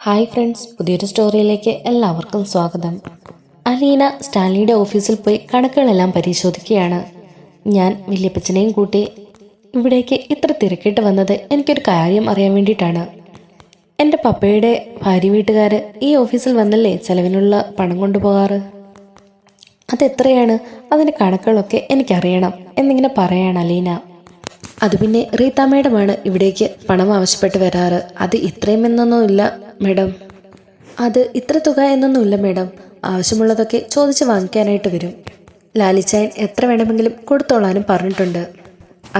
Hi friends, പുതിയൊരു സ്റ്റോറിയിലേക്ക് എല്ലാവർക്കും സ്വാഗതം. അലീന സ്റ്റാൻലിയുടെ ഓഫീസിൽ പോയി കണക്കുകളെല്ലാം പരിശോധിക്കുകയാണ്. ഞാൻ വല്യപ്പച്ചനെയും കൂട്ടി ഇവിടേക്ക് ഇത്ര തിരക്കിട്ട് വന്നത് എനിക്കൊരു കാര്യം അറിയാൻ വേണ്ടിയിട്ടാണ്. എൻ്റെ പപ്പയുടെ ഭാര്യ വീട്ടുകാർ ഈ ഓഫീസിൽ വന്നല്ലേ ചെലവിനുള്ള പണം കൊണ്ടുപോകാറ്. അതെത്രയാണ്, അതിൻ്റെ കണക്കുകളൊക്കെ എനിക്കറിയണം എന്നിങ്ങനെ പറയാണ് അലീന. അത് പിന്നെ റീത്ത മേഡമാണ് ഇവിടേക്ക് പണം ആവശ്യപ്പെട്ട് വരാറ്. അത് ഇത്രയും എന്നൊന്നുമില്ല മേഡം, അത് ഇത്ര തുക എന്നൊന്നുമില്ല മേഡം. ആവശ്യമുള്ളതൊക്കെ ചോദിച്ച് വാങ്ങിക്കാനായിട്ട് വരും. ലാലിച്ചായൻ എത്ര വേണമെങ്കിലും കൊടുത്തോളാനും പറഞ്ഞിട്ടുണ്ട്.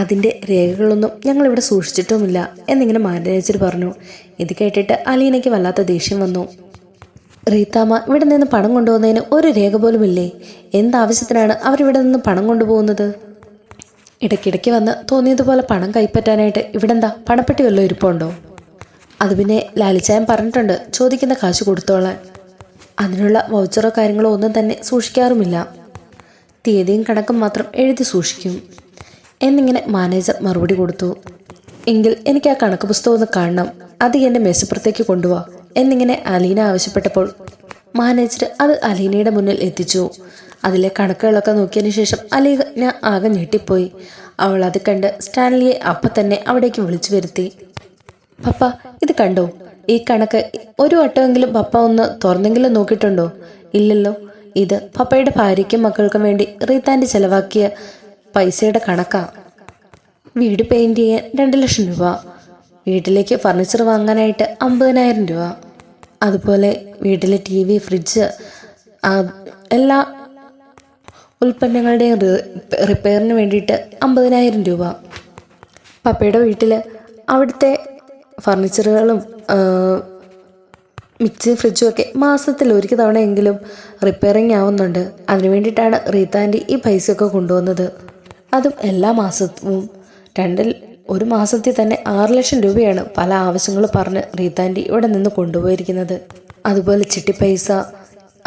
അതിൻ്റെ രേഖകളൊന്നും ഞങ്ങളിവിടെ സൂക്ഷിച്ചിട്ടുമില്ല എന്നിങ്ങനെ മാനേജർ പറഞ്ഞു. ഇത് കേട്ടിട്ട് അലീനയ്ക്ക് വല്ലാത്ത ദേഷ്യം വന്നു. റീത്താമ്മ ഇവിടെ നിന്ന് പണം കൊണ്ടുപോകുന്നതിന് ഒരു രേഖ പോലും ഇല്ലേ? എന്താവശ്യത്തിനാണ് അവരിവിടെ നിന്ന് പണം കൊണ്ടുപോകുന്നത്? ഇടയ്ക്കിടയ്ക്ക് വന്ന് തോന്നിയതുപോലെ പണം കൈപ്പറ്റാനായിട്ട് ഇവിടെന്താ പണപ്പെട്ടി വല്ലതും ഇരിപ്പുണ്ടോ? അത് പിന്നെ ലാലിച്ചായൻ പറഞ്ഞിട്ടുണ്ട് ചോദിക്കുന്ന കാശ് കൊടുത്തോളാൻ. അതിനുള്ള വൗച്ചറോ കാര്യങ്ങളോ ഒന്നും തന്നെ സൂക്ഷിക്കാറുമില്ല. തീയതിയും കണക്കും മാത്രം എഴുതി സൂക്ഷിക്കും എന്നിങ്ങനെ മാനേജർ മറുപടി കൊടുത്തു. എങ്കിൽ എനിക്ക് ആ കണക്ക് പുസ്തകം ഒന്ന് കാണണം, അത് എൻ്റെ മേശപ്പുറത്തേക്ക് കൊണ്ടുപോവാ എന്നിങ്ങനെ അലീന ആവശ്യപ്പെട്ടപ്പോൾ മാനേജർ അത് അലീനയുടെ മുന്നിൽ എത്തിച്ചു. അതിലെ കണക്കുകളൊക്കെ നോക്കിയതിന് ശേഷം അലീന ആകെ ഞെട്ടിപ്പോയി. അവൾ അത് കണ്ട് സ്റ്റാൻലിയെ അപ്പം തന്നെ അവിടേക്ക് വിളിച്ചു വരുത്തി. പപ്പ, ഇത് കണ്ടോ? ഈ കണക്ക് ഒരു വട്ടമെങ്കിലും പപ്പ ഒന്ന് തുറന്നെങ്കിലും നോക്കിയിട്ടുണ്ടോ? ഇല്ലല്ലോ. ഇത് പപ്പയുടെ ഭാര്യയ്ക്കും മക്കൾക്കും വേണ്ടി റീത്താൻ്റെ ചെലവാക്കിയ പൈസയുടെ കണക്കാ. വീട് പെയിൻറ് ചെയ്യാൻ 2 ലക്ഷം രൂപ, വീട്ടിലേക്ക് ഫർണിച്ചർ വാങ്ങാനായിട്ട് 50,000 രൂപ, അതുപോലെ വീട്ടിലെ TV, ഫ്രിഡ്ജ്, എല്ലാ ഉൽപ്പന്നങ്ങളുടെയും റിപ്പയറിന് വേണ്ടിയിട്ട് 50,000 രൂപ. പപ്പയുടെ വീട്ടിൽ അവിടുത്തെ ഫർണിച്ചറുകളും മിക്സി ഫ്രിഡ്ജും ഒക്കെ മാസത്തിൽ ഒരു തവണയെങ്കിലും റിപ്പയറിങ് ആവുന്നുണ്ട്. അതിനു വേണ്ടിയിട്ടാണ് റീത്താൻ്റെ ഈ പൈസയൊക്കെ കൊണ്ടുവന്നത്. അതും എല്ലാ മാസവും ഒരു മാസത്തിൽ തന്നെ 6 ലക്ഷം രൂപയാണ് പല ആവശ്യങ്ങൾ പറഞ്ഞ് റീത്താൻ്റെ ഇവിടെ നിന്ന് കൊണ്ടുപോയിരിക്കുന്നത്. അതുപോലെ ചിട്ടി പൈസ,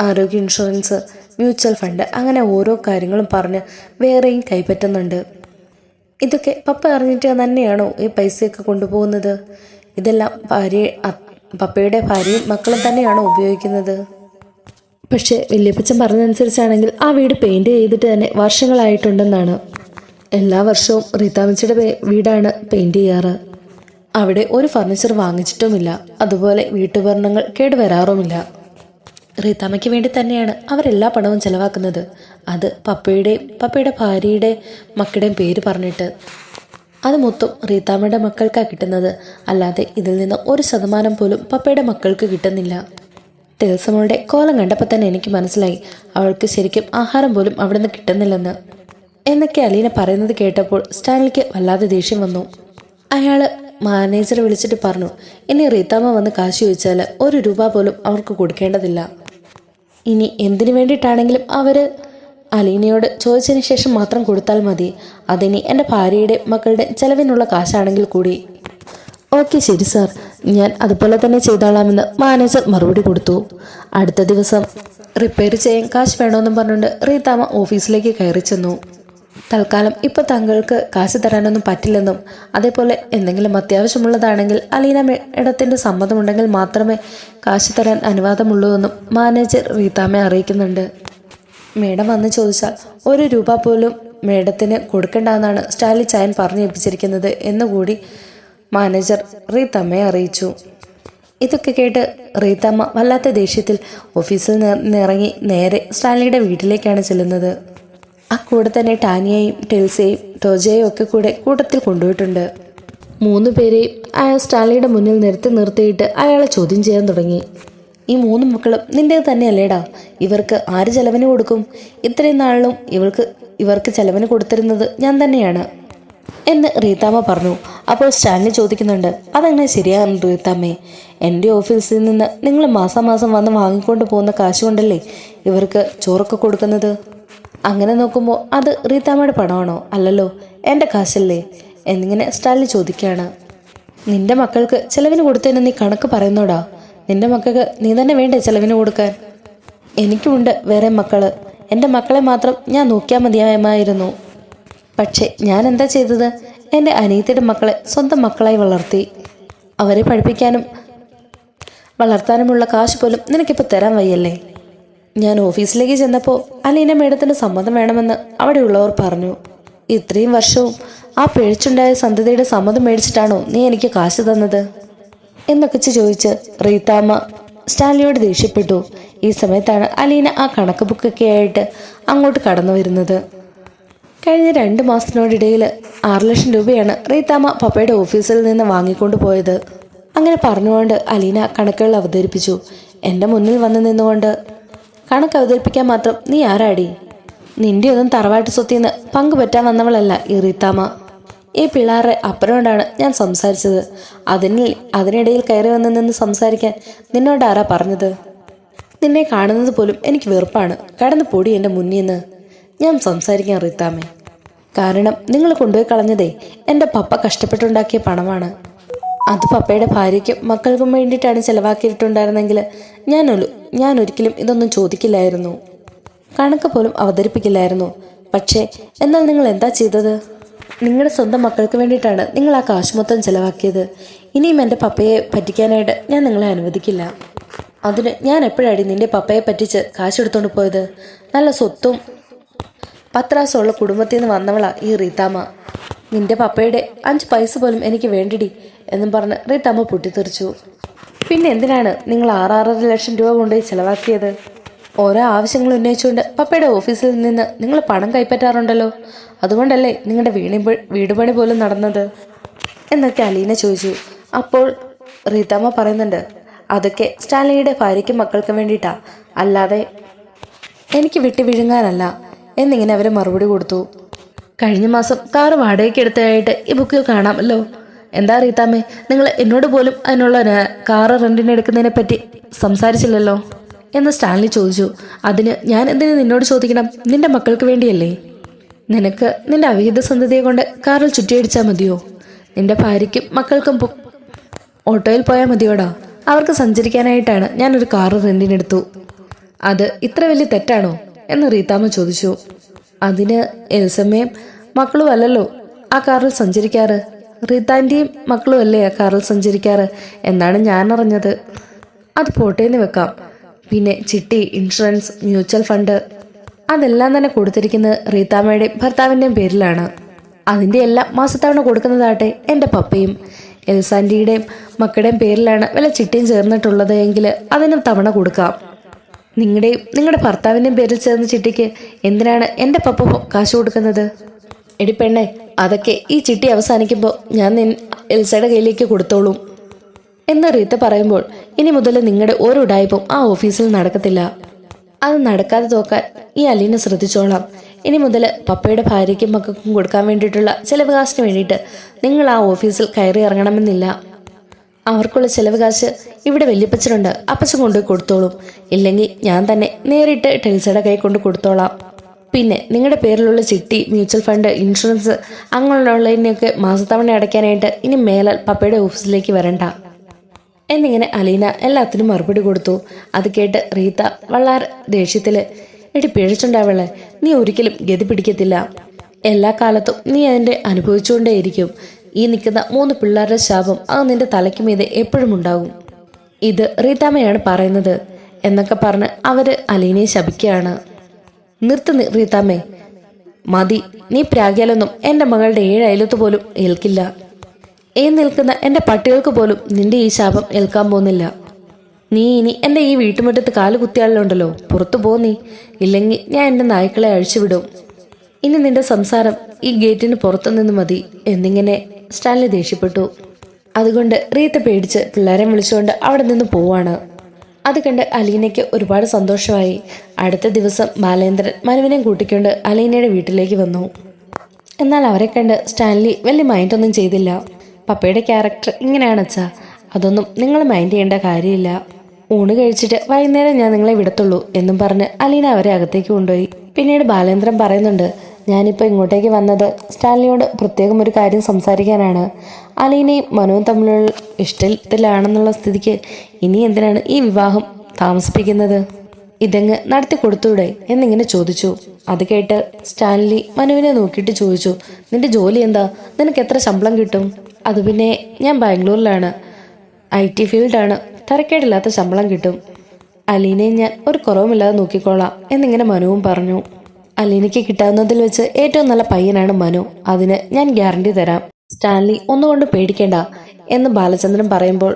ആരോഗ്യ ഇൻഷുറൻസ്, മ്യൂച്വൽ ഫണ്ട്, അങ്ങനെ ഓരോ കാര്യങ്ങളും പറഞ്ഞ് വേറെയും കൈപ്പറ്റുന്നുണ്ട്. ഇതൊക്കെ പപ്പ അറിഞ്ഞിട്ട് തന്നെയാണോ ഈ പൈസയൊക്കെ കൊണ്ടുപോകുന്നത്? ഇതെല്ലാം പപ്പയുടെ ഭാര്യയും മക്കളും തന്നെയാണോ ഉപയോഗിക്കുന്നത്? പക്ഷേ വല്യപ്പച്ചൻ പറഞ്ഞതനുസരിച്ചാണെങ്കിൽ ആ വീട് പെയിൻറ് ചെയ്തിട്ട് തന്നെ വർഷങ്ങളായിട്ടുണ്ടെന്നാണ്. എല്ലാ വർഷവും റീത്താമ്മച്ചിയുടെ വീടാണ് പെയിൻറ് ചെയ്യാറ്. അവിടെ ഒരു ഫർണിച്ചർ വാങ്ങിച്ചിട്ടുമില്ല, അതുപോലെ വീട്ടുപകരണങ്ങൾ കേടുവരാറുമില്ല. റീത്താമ്മയ്ക്ക് വേണ്ടി തന്നെയാണ് അവരെല്ലാ പണവും ചെലവാക്കുന്നത്. അത് പപ്പയുടെ ഭാര്യയുടെ മക്കളുടെയും പേര് പറഞ്ഞിട്ട്. അത് മൊത്തം റീത്താമ്മയുടെ മക്കൾക്കാണ് കിട്ടുന്നത്, അല്ലാതെ ഇതിൽ നിന്ന് 1% പോലും പപ്പയുടെ മക്കൾക്ക് കിട്ടുന്നില്ല. ടെൽസമോളുടെ കോലം കണ്ടപ്പോൾ തന്നെ എനിക്ക് മനസ്സിലായി അവൾക്ക് ശരിക്കും ആഹാരം പോലും അവിടെ നിന്ന് കിട്ടുന്നില്ലെന്ന് എന്നൊക്കെ അലീന പറയുന്നത് കേട്ടപ്പോൾ സ്റ്റാൻലിക്ക് വല്ലാതെ ദേഷ്യം വന്നു. അയാൾ മാനേജറെ വിളിച്ചിട്ട് പറഞ്ഞു, ഇനി റീത്താമ്മ വന്ന് കാശ് ചോദിച്ചാൽ 1 രൂപ പോലും അവർക്ക് കൊടുക്കേണ്ടതില്ല. ഇനി എന്തിനു വേണ്ടിയിട്ടാണെങ്കിലും അവർ അലീനയോട് ചോദിച്ചതിന് ശേഷം മാത്രം കൊടുത്താൽ മതി. അതിനി എൻ്റെ ഭാര്യയുടെ മക്കളുടെ ചെലവിനുള്ള കാശാണെങ്കിൽ കൂടി. ഓക്കെ, ശരി സാർ, ഞാൻ അതുപോലെ തന്നെ ചെയ്തോളാമെന്ന് മാനേജർ മറുപടി കൊടുത്തു. അടുത്ത ദിവസം റിപ്പയർ ചെയ്യാൻ കാശ് വേണമെന്നും പറഞ്ഞുകൊണ്ട് റീത്താമ്മ ഓഫീസിലേക്ക് കയറി ചെന്നു. തൽക്കാലം ഇപ്പോൾ താങ്കൾക്ക് കാശ് തരാനൊന്നും പറ്റില്ലെന്നും, അതേപോലെ എന്തെങ്കിലും അത്യാവശ്യമുള്ളതാണെങ്കിൽ അലീന മേഡത്തിൻ്റെ സമ്മതമുണ്ടെങ്കിൽ മാത്രമേ കാശ് തരാൻ അനുവാദമുള്ളൂ എന്നും മാനേജർ റീത്താമ്മയെ അറിയിക്കുന്നുണ്ട്. മേഡം വന്ന് ചോദിച്ചാൽ 1 രൂപ പോലും മേഡത്തിന് കൊടുക്കേണ്ടെന്നാണ് സ്റ്റാൻലി ചായൻ പറഞ്ഞു ഏൽപ്പിച്ചിരിക്കുന്നത് എന്നുകൂടി മാനേജർ റീത്താമ്മയെ അറിയിച്ചു. ഇതൊക്കെ കേട്ട് റീത്താമ്മ വല്ലാത്ത ദേഷ്യത്തിൽ ഓഫീസിൽ നിന്നിറങ്ങി നേരെ സ്റ്റാൻലിയുടെ വീട്ടിലേക്കാണ് ചെല്ലുന്നത്. ആ കൂടെ തന്നെ ടാനിയയും ടെൽസയും ടോജയും ഒക്കെ കൂട്ടത്തിൽ കൊണ്ടുപോയിട്ടുണ്ട്. 3 പേരെയും അയാൾ സ്റ്റാൻലിയുടെ മുന്നിൽ നിർത്തിയിട്ട് അയാളെ ചോദ്യം ചെയ്യാൻ തുടങ്ങി. ഈ 3 മക്കളും നിൻ്റേത് തന്നെയല്ലേടാ? ഇവർക്ക് ആര് ചെലവിന് കൊടുക്കും? ഇത്രയും നാളിലും ഇവർക്ക് ചെലവിന് കൊടുത്തിരുന്നത് ഞാൻ തന്നെയാണ് എന്ന് റീത്താമ്മ പറഞ്ഞു. അപ്പോൾ സ്റ്റാൻലി ചോദിക്കുന്നുണ്ട്, അതെങ്ങനെ ശരിയാണ് റീത്താമ്മേ? എൻ്റെ ഓഫീസിൽ നിന്ന് നിങ്ങൾ മാസം വന്ന് വാങ്ങിക്കൊണ്ട് പോകുന്ന കാശ് കൊണ്ടല്ലേ ഇവർക്ക് ചോറൊക്കെ കൊടുക്കുന്നത്? അങ്ങനെ നോക്കുമ്പോൾ അത് റീത്താമ്മയുടെ പണമാണോ? അല്ലല്ലോ, എൻ്റെ കാശല്ലേ എന്നിങ്ങനെ സ്റ്റാൻലി ചോദിക്കുകയാണ്. നിന്റെ മക്കൾക്ക് ചെലവിന് കൊടുത്തതിന് നീ കണക്ക് പറയുന്നോടാ? നിന്റെ മക്കൾക്ക് നീ തന്നെ വേണ്ടേ ചെലവിന് കൊടുക്കാൻ? എനിക്കുമുണ്ട് വേറെ മക്കള്. എൻ്റെ മക്കളെ മാത്രം ഞാൻ നോക്കിയാൽ മതിയായിരുന്നു. പക്ഷേ ഞാൻ എന്താ ചെയ്തത്? എൻ്റെ അനിയത്തിയുടെ മക്കളെ സ്വന്തം മക്കളായി വളർത്തി. അവരെ പഠിപ്പിക്കാനും വളർത്താനുമുള്ള കാശ് പോലും നിനക്കിപ്പോൾ തരാൻ വയ്യല്ലേ? ഞാൻ ഓഫീസിലേക്ക് ചെന്നപ്പോൾ അലീന മേഡത്തിന് സമ്മതം വേണമെന്ന് അവിടെയുള്ളവർ പറഞ്ഞു. ഇത്രയും വർഷവും ആ പിഴച്ചുണ്ടായ സന്തതിയുടെ സമ്മതം മേടിച്ചിട്ടാണോ നീ എനിക്ക് കാശ് തന്നത് എന്നൊക്കെ ചോദിച്ച് റീത്താമ്മ സ്റ്റാൻലിയോട് ദേഷ്യപ്പെട്ടു. ഈ സമയത്താണ് അലീന ആ കണക്ക് ബുക്കൊക്കെ ആയിട്ട് അങ്ങോട്ട് കടന്നു വരുന്നത്. കഴിഞ്ഞ 2 മാസത്തിനോടിടയിൽ 6 ലക്ഷം രൂപയാണ് റീത്താമ്മ പപ്പയുടെ ഓഫീസിൽ നിന്ന് വാങ്ങിക്കൊണ്ട് പോയത്. അങ്ങനെ പറഞ്ഞുകൊണ്ട് അലീന കണക്കുകൾ അവതരിപ്പിച്ചു. എൻ്റെ മുന്നിൽ വന്ന് നിന്നുകൊണ്ട് കണക്ക് അവതരിപ്പിക്കാൻ മാത്രം നീ ആരാടി? നിന്റെ ഒന്നും തറവാട്ട് സ്വത്തിന്ന് പങ്കുപറ്റാൻ വന്നവളല്ല ഈ റീത്താമ്മ. ഈ പിള്ളേരുടെ അപ്പനോടാണ് ഞാൻ സംസാരിച്ചത്. അതിനിടയിൽ കയറി വന്ന് നിന്ന് സംസാരിക്കാൻ നിന്നോട് ആരാ പറഞ്ഞത്? നിന്നെ കാണുന്നത് പോലും എനിക്ക് വെറുപ്പാണ്. കടന്നു പൊടി എൻ്റെ മുന്നിൽ നിന്ന്. ഞാൻ സംസാരിക്കാൻ റീത്താമ്മേ. കാരണം നിങ്ങൾ കൊണ്ടുപോയി കളഞ്ഞതേ എൻ്റെ പപ്പ കഷ്ടപ്പെട്ടുണ്ടാക്കിയ പണമാണ്. അത് പപ്പയുടെ ഭാര്യയ്ക്കും മക്കൾക്കും വേണ്ടിയിട്ടാണ് ചിലവാക്കിയിട്ടുണ്ടായിരുന്നെങ്കിൽ ഞാൻ ഒരിക്കലും ഇതൊന്നും ചോദിക്കില്ലായിരുന്നു, കണക്ക് പോലും അവതരിപ്പിക്കില്ലായിരുന്നു. പക്ഷേ എന്നാൽ നിങ്ങൾ എന്താ ചെയ്തത്? നിങ്ങളുടെ സ്വന്തം മക്കൾക്ക് വേണ്ടിയിട്ടാണ് നിങ്ങൾ ആ കാശ് മൊത്തം ചിലവാക്കിയത്. ഇനിയും എൻ്റെ പപ്പയെ പറ്റിക്കാനായിട്ട് ഞാൻ നിങ്ങളെ അനുവദിക്കില്ല. അതിന് ഞാൻ എപ്പോഴാടി നിന്റെ പപ്പയെ പറ്റിച്ച് കാശെടുത്തോണ്ട് പോയത്? നല്ല സ്വത്തും പത്രാസമുള്ള കുടുംബത്തിൽ നിന്ന് വന്നവളാ ഈ റീത്താമ്മ. നിന്റെ പപ്പയുടെ 5 പൈസ പോലും എനിക്ക് വേണ്ടിടി എന്നും പറഞ്ഞ് റീത്താമ്മ പൊട്ടിത്തെറിച്ചു. പിന്നെ എന്തിനാണ് നിങ്ങൾ 6.5 ലക്ഷം രൂപ കൊണ്ടുപോയി ചിലവാക്കിയത്? ഓരോ ആവശ്യങ്ങൾ ഉന്നയിച്ചുകൊണ്ട് പപ്പയുടെ ഓഫീസിൽ നിന്ന് നിങ്ങൾ പണം കൈപ്പറ്റാറുണ്ടല്ലോ, അതുകൊണ്ടല്ലേ നിങ്ങളുടെ വീട് പണി പോലും നടന്നത് എന്നൊക്കെ അലീന ചോദിച്ചു. അപ്പോൾ റീത്താമ്മ പറയുന്നുണ്ട്, അതൊക്കെ സ്റ്റാലിനിയുടെ ഭാര്യയ്ക്കും മക്കൾക്കും വേണ്ടിയിട്ടാ, അല്ലാതെ എനിക്ക് വിട്ടു വിഴുങ്ങാനല്ല എന്നിങ്ങനെ അവർ മറുപടി കൊടുത്തു. കഴിഞ്ഞ മാസം കാറ് വാടകയ്ക്ക് എടുത്തതായിട്ട് ഈ ബുക്കിൽ കാണാമല്ലോ. എന്താ റീത്താമ്മേ, നിങ്ങൾ എന്നോട് പോലും അതിനുള്ള കാറ് റെന്റിന് എടുക്കുന്നതിനെ പറ്റി സംസാരിച്ചില്ലല്ലോ എന്ന് സ്റ്റാൻലി ചോദിച്ചു. അതിന് ഞാൻ എന്തിനു നിന്നോട് ചോദിക്കണം? നിന്റെ മക്കൾക്ക് വേണ്ടിയല്ലേ? നിനക്ക് നിന്റെ അവിഹിത സന്തതിയെ കൊണ്ട് കാറിൽ ചുറ്റിയടിച്ചാൽ മതിയോ? നിന്റെ ഭാര്യയ്ക്കും മക്കൾക്കും ഓട്ടോയിൽ പോയാൽ മതിയോടാ? അവർക്ക് സഞ്ചരിക്കാനായിട്ടാണ് ഞാനൊരു കാറ് റെന്റിനെടുത്തു. അത് ഇത്ര വലിയ തെറ്റാണോ എന്ന് റീത്താമ്മ ചോദിച്ചു. അതിന് എൽസമ്മയും മക്കളും അല്ലല്ലോ ആ കാറിൽ സഞ്ചരിക്കാറ്. റീത്താൻ്റെയും മക്കളും അല്ലേ ആ കാറിൽ സഞ്ചരിക്കാറ് എന്നാണ് ഞാൻ അറിഞ്ഞത്. അത് പോട്ടേന്ന് വെക്കാം. പിന്നെ ചിട്ടി, ഇൻഷുറൻസ്, മ്യൂച്വൽ ഫണ്ട് അതെല്ലാം തന്നെ കൊടുത്തിരിക്കുന്നത് റീത്താമ്മയുടെയും ഭർത്താവിൻ്റെയും പേരിലാണ്. അതിൻ്റെ എല്ലാം മാസത്തവണ കൊടുക്കുന്നതാട്ടെ എൻ്റെ പപ്പയും എൽസാൻറ്റിയുടെയും മക്കളുടെയും പേരിലാണ് വല്ല ചിട്ടിയും ചേർന്നിട്ടുള്ളത് എങ്കിൽ അതിനും തവണ കൊടുക്കാം. നിങ്ങളുടെ ഭർത്താവിൻ്റെയും പേരിൽ ചേർന്ന ചിട്ടിക്ക് എന്തിനാണ് എൻ്റെ പപ്പ കാശ് കൊടുക്കുന്നത്? എടി പെണ്ണെ, അതൊക്കെ ഈ ചിട്ടി അവസാനിക്കുമ്പോൾ ഞാൻ എൽസയുടെ കയ്യിലേക്ക് കൊടുത്തോളും എന്ന് റീത്ത പറയുമ്പോൾ, ഇനി മുതൽ നിങ്ങളുടെ ഓരോ ഉടായ്പും ആ ഓഫീസിൽ നടക്കത്തില്ല. അത് നടക്കാതെ തോക്കാൻ ഈ അലീന ശ്രദ്ധിച്ചോളാം. ഇനി മുതൽ പപ്പയുടെ ഭാര്യയ്ക്കും മക്കൾക്കും കൊടുക്കാൻ വേണ്ടിയിട്ടുള്ള ചെലവ് കാശിന് വേണ്ടിയിട്ട് നിങ്ങൾ ആ ഓഫീസിൽ കയറി ഇറങ്ങണമെന്നില്ല. അവർക്കുള്ള ചെലവ് കാശ് ഇവിടെ വല്യപ്പച്ചനുണ്ട്, അപ്പച്ചൻ കൊണ്ടുപോയി കൊടുത്തോളും. ഇല്ലെങ്കിൽ ഞാൻ തന്നെ നേരിട്ട് ടെൽസയുടെ കൈ കൊണ്ട് കൊടുത്തോളാം. പിന്നെ നിങ്ങളുടെ പേരിലുള്ള ചിട്ടി, മ്യൂച്വൽ ഫണ്ട്, ഇൻഷുറൻസ് അങ്ങനെയുള്ളതിനൊക്കെ മാസത്തവണ അടയ്ക്കാനായിട്ട് ഇനി മേലാൽ പപ്പയുടെ ഓഫീസിലേക്ക് വരണ്ട എന്നിങ്ങനെ അലീന എല്ലാത്തിനും മറുപടി കൊടുത്തു. അത് കേട്ട് റീത്ത വളരെ ദേഷ്യത്തിൽ, എടി പിഴച്ചുണ്ടാവളെ, നീ ഒരിക്കലും ഗതി പിടിക്കത്തില്ല. എല്ലാ കാലത്തും നീ അതിൻ്റെ അനുഭവിച്ചുകൊണ്ടേയിരിക്കും. ഈ നിൽക്കുന്ന 3 പിള്ളേരുടെ ശാപം അത് നിന്റെ തലയ്ക്ക് മീതെ എപ്പോഴും ഉണ്ടാകും. ഇത് റീത്താമ്മയാണ് പറയുന്നത് എന്നൊക്കെ പറഞ്ഞ് അവര് അലീനയെ ശപിക്കുകയാണ്. നിർത്ത് റീത്താമ്മേ, മതി. നീ പ്രാഗ്യാലൊന്നും എൻ്റെ മകളുടെ 7 അയലത്ത് പോലും ഏൽക്കില്ല. നിൽക്കുന്ന എൻ്റെ പട്ടികൾക്ക് പോലും നിന്റെ ഈ ശാപം ഏൽക്കാൻ പോകുന്നില്ല. നീ ഇനി എൻ്റെ ഈ വീട്ടുമുറ്റത്ത് കാല് കുത്തിയാളുണ്ടല്ലോ, പുറത്തു പോ നീ. ഇല്ലെങ്കിൽ ഞാൻ എൻ്റെ നായ്ക്കളെ അഴിച്ചുവിടും. ഇനി നിന്റെ സംസാരം ഈ ഗേറ്റിന് പുറത്തു നിന്ന് മതി എന്നിങ്ങനെ സ്റ്റാൻലി ദേഷ്യപ്പെട്ടു. അതുകൊണ്ട് റീത്ത പേടിച്ച് പിള്ളേരെ വിളിച്ചുകൊണ്ട് അവിടെ നിന്ന് പോവാണ്. അത് കണ്ട് അലീനയ്ക്ക് ഒരുപാട് സന്തോഷമായി. അടുത്ത ദിവസം ബാലേന്ദ്രൻ മനുവിനെ കൂട്ടിക്കൊണ്ട് അലീനയുടെ വീട്ടിലേക്ക് വന്നു. എന്നാൽ അവരെ കണ്ട് സ്റ്റാൻലി വലിയ മൈൻഡൊന്നും ചെയ്തില്ല. പപ്പയുടെ ക്യാരക്ടർ ഇങ്ങനെയാണ് അച്ഛാ, അതൊന്നും നിങ്ങൾ മൈൻഡ് ചെയ്യേണ്ട കാര്യമില്ല. ഊണ് കഴിച്ചിട്ട് വൈകുന്നേരം ഞാൻ നിങ്ങളെ വിടത്തുള്ളൂ എന്നും പറഞ്ഞ് അലീന അവരെ അകത്തേക്ക് കൊണ്ടുപോയി. പിന്നീട് ബാലേന്ദ്രൻ പറയുന്നുണ്ട്, ഞാനിപ്പോൾ ഇങ്ങോട്ടേക്ക് വന്നത് സ്റ്റാൻലിയോട് പ്രത്യേകം ഒരു കാര്യം സംസാരിക്കാനാണ്. അലീനയും മനുവും തമ്മിലുള്ള ഇഷ്ടത്തിലാണെന്നുള്ള സ്ഥിതിക്ക് ഇനി എന്തിനാണ് ഈ വിവാഹം താമസിപ്പിക്കുന്നത്? ഇതങ്ങ് നടത്തി കൊടുത്തൂടെ എന്നിങ്ങനെ ചോദിച്ചു. അത് കേട്ട് സ്റ്റാൻലി മനുവിനെ നോക്കിയിട്ട് ചോദിച്ചു, നിന്റെ ജോലി എന്താ? നിനക്ക് എത്ര ശമ്പളം കിട്ടും? അത് പിന്നെ ഞാൻ ബാംഗ്ലൂരിലാണ്, IT ഫീൽഡാണ്. തരക്കേടില്ലാത്ത ശമ്പളം കിട്ടും. അലീനയെ ഞാൻ ഒരു കുറവുമില്ലാതെ നോക്കിക്കോളാം എന്നിങ്ങനെ മനുവും പറഞ്ഞു. അലീനയ്ക്ക് കിട്ടാവുന്നതിൽ വെച്ച് ഏറ്റവും നല്ല പയ്യനാണ് മനു. അതിന് ഞാൻ ഗ്യാരണ്ടി തരാം. സ്റ്റാൻലി ഒന്നുകൊണ്ട് പേടിക്കേണ്ട എന്ന് ബാലചന്ദ്രൻ പറയുമ്പോൾ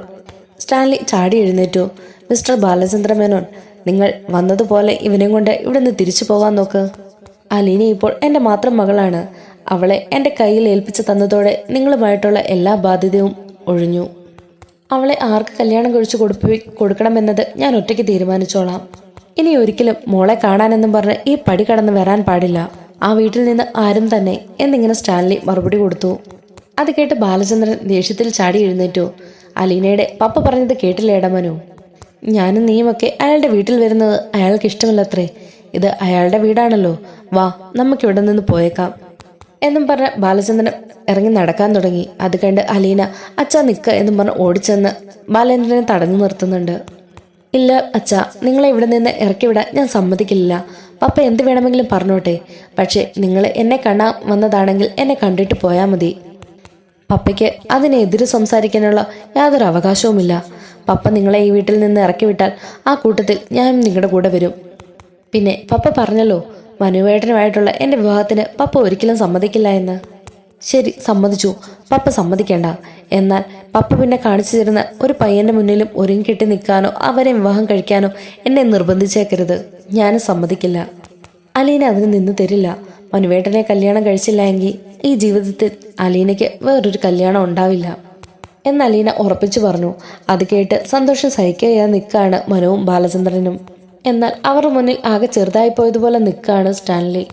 സ്റ്റാൻലി ചാടി എഴുന്നേറ്റു. മിസ്റ്റർ ബാലചന്ദ്ര മേനോൻ, നിങ്ങൾ വന്നതുപോലെ ഇവനെയും കൊണ്ട് ഇവിടെ നിന്ന് തിരിച്ചു പോകാൻ നോക്ക്. അലീന ഇപ്പോൾ എൻ്റെ മാത്രം മകളാണ്. അവളെ എൻ്റെ കയ്യിൽ ഏൽപ്പിച്ചു തന്നതോടെ നിങ്ങളുമായിട്ടുള്ള എല്ലാ ബാധ്യതയും ഒഴിഞ്ഞു. അവളെ ആർക്ക് കല്യാണം കഴിച്ചു കൊടുക്കണമെന്നത് ഞാൻ ഒറ്റയ്ക്ക് തീരുമാനിച്ചോളാം. ഇനി ഒരിക്കലും മോളെ കാണാനെന്നും പറഞ്ഞ് ഈ പടി കടന്ന് വരാൻ പാടില്ല. ആ വീട്ടിൽ നിന്ന് ആരും തന്നെ എന്നിങ്ങനെ സ്റ്റാൻലി മറുപടി കൊടുത്തു. അത് കേട്ട് ബാലചന്ദ്രൻ ദേഷ്യത്തിൽ ചാടി എഴുന്നേറ്റു. അലീനയുടെ പപ്പ പറഞ്ഞത് കേട്ടില്ലേടാ മനു? ഞാനും നീയുമൊക്കെ അയാളുടെ വീട്ടിൽ വരുന്നത് അയാൾക്ക് ഇഷ്ടമല്ലത്രേ. ഇത് അയാളുടെ വീടാണല്ലോ. വാ, നമുക്കിവിടെ നിന്ന് പോയേക്കാം എന്നും പറഞ്ഞ് ബാലചന്ദ്രൻ ഇറങ്ങി നടക്കാൻ തുടങ്ങി. അത് കണ്ട് അലീന അച്ഛാ നിൽക്കുക എന്നും പറഞ്ഞ് ഓടിച്ചെന്ന് ബാലേന്ദ്രനെ തടഞ്ഞു നിർത്തുന്നുണ്ട്. ഇല്ല അച്ഛാ, നിങ്ങളെ ഇവിടെ നിന്ന് ഇറക്കി വിടാൻ ഞാൻ സമ്മതിക്കില്ല. പപ്പ എന്ത് വേണമെങ്കിലും പറഞ്ഞോട്ടെ. പക്ഷേ നിങ്ങൾ എന്നെ കാണാൻ വന്നതാണെങ്കിൽ എന്നെ കണ്ടിട്ട് പോയാൽ മതി. പപ്പയ്ക്ക് അതിനെതിരെ സംസാരിക്കാനുള്ള യാതൊരു അവകാശവുമില്ല. പപ്പ നിങ്ങളെ ഈ വീട്ടിൽ നിന്ന് ഇറക്കി വിട്ടാൽ ആ കൂട്ടത്തിൽ ഞാൻ നിങ്ങളുടെ കൂടെ വരും. പിന്നെ പപ്പ പറഞ്ഞല്ലോ, മനുവേട്ടനുമായിട്ടുള്ള എൻ്റെ വിവാഹത്തിന് പപ്പ ഒരിക്കലും സമ്മതിക്കില്ല എന്ന്. ശരി, സമ്മതിച്ചു. പപ്പ സമ്മതിക്കേണ്ട. എന്നാൽ പപ്പ പിന്നെ കാണിച്ചു തരുന്ന ഒരു പയ്യൻ്റെ മുന്നിലും ഒരുങ്ങിക്കെട്ടി നിൽക്കാനോ അവരെ വിവാഹം കഴിക്കാനോ എന്നെ നിർബന്ധിച്ചേക്കരുത്. ഞാനും സമ്മതിക്കില്ല. അലീന അതിന് നിന്ന് തരില്ല. മനുവേട്ടനെ കല്യാണം കഴിച്ചില്ല എങ്കിൽ ഈ ജീവിതത്തിൽ അലീനയ്ക്ക് വേറൊരു കല്യാണം ഉണ്ടാവില്ല എന്ന് അലീന ഉറപ്പിച്ചു പറഞ്ഞു. അത് കേട്ട് സന്തോഷം സഹിക്കുകയായി നിൽക്കുകയാണ് മനുവും ബാലചന്ദ്രനും. എന്നാൽ അവർ മുന്നിൽ ആകെ ചെറുതായി പോയതുപോലെ നിൽക്കുകയാണ് സ്റ്റാൻലി.